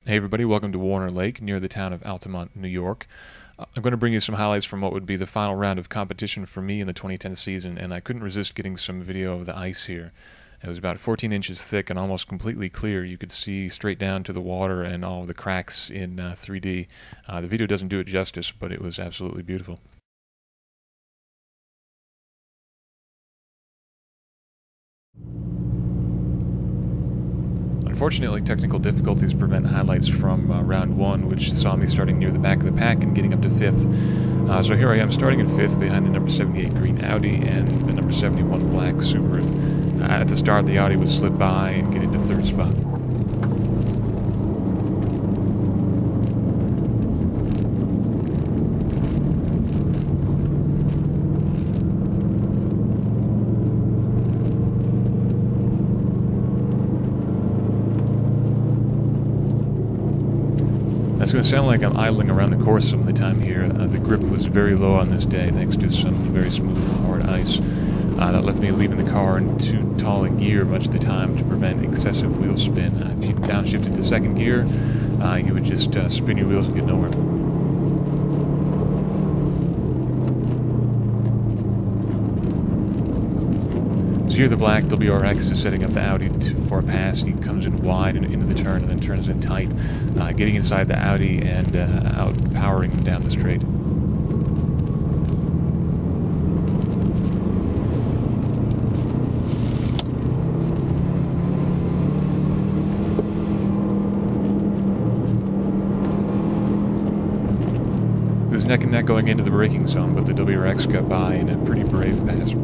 Hey everybody, welcome to Warner Lake near the town of Altamont, New York. I'm going to bring you some highlights from what would be the final round of competition for me in the 2010 season, and I couldn't resist getting some video of the ice here. It was about 14 inches thick and almost completely clear. You could see straight down to the water and all of the cracks in 3D. The video doesn't do it justice, but it was absolutely beautiful. Unfortunately, technical difficulties prevent highlights from round one, which saw me starting near the back of the pack and getting up to 5th. So here I am starting in 5th behind the number 78 green Audi and the number 71 black Subaru. At the start, the Audi would slip by and get into 3rd spot. It's going to sound like I'm idling around the course some of the time here. The grip was very low on this day thanks to some very smooth and hard ice. That left me leaving the car in too tall a gear much of the time to prevent excessive wheel spin. If you downshifted to 2nd gear, you would just spin your wheels and get nowhere. So here the black WRX is setting up the Audi for a pass. He comes in wide and into the turn and then turns in tight, getting inside the Audi and outpowering him down the straight. It was neck and neck going into the braking zone, but the WRX got by in a pretty brave pass.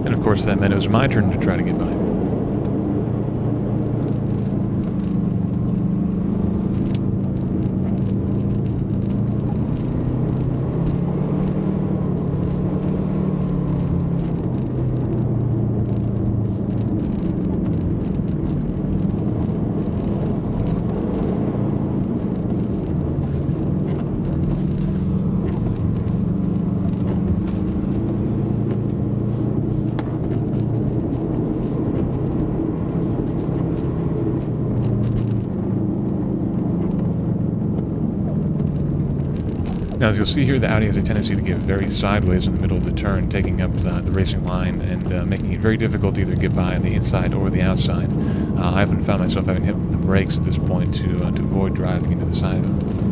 And of course that meant it was my turn to try to get by. Now, as you'll see here, the Audi has a tendency to get very sideways in the middle of the turn, taking up the racing line and making it very difficult to either get by on the inside or the outside. I haven't found myself having hit the brakes at this point to avoid driving into the side of it.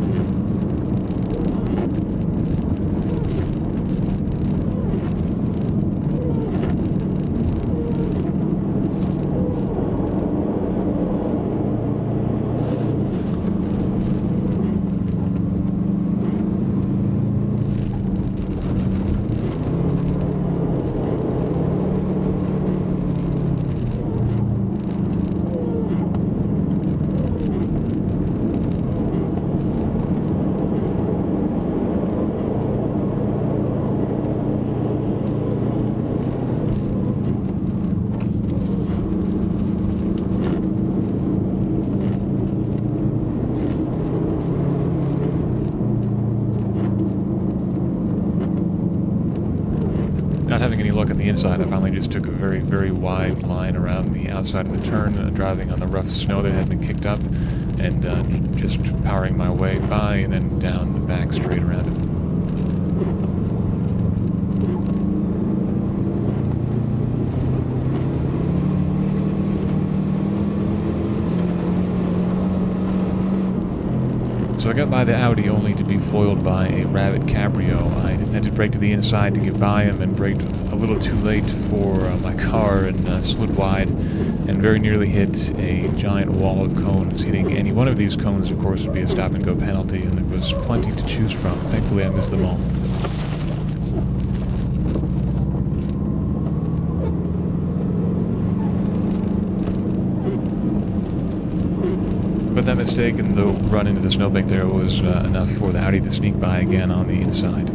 Not having any luck on the inside, I finally just took a very, very wide line around the outside of the turn, driving on the rough snow that had been kicked up, and just powering my way by and then down the back straight around it. So I got by the Audi only to be foiled by a Rabbit Cabrio. I had to brake to the inside to get by him and braked a little too late for my car and slid wide and very nearly hit a giant wall of cones. Hitting any one of these cones, of course, would be a stop-and-go penalty, and there was plenty to choose from. Thankfully, I missed them all. But that mistake and the run into the snowbank there was enough for the Audi to sneak by again on the inside.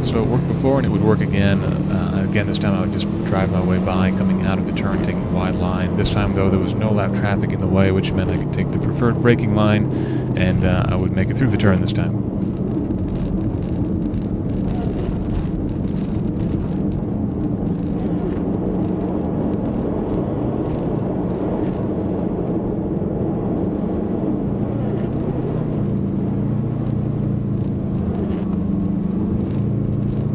So it worked before and it would work again. Again, this time I would just drive my way by, coming out of the turn, taking a wide line. This time, though, there was no lap traffic in the way, which meant I could take the preferred braking line, and I would make it through the turn this time.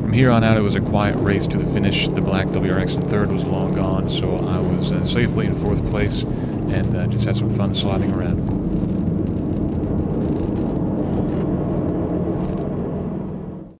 From here on out, it was a quiet race to the finish. The black WRX in third was long gone, so I was safely in fourth place and just had some fun sliding around.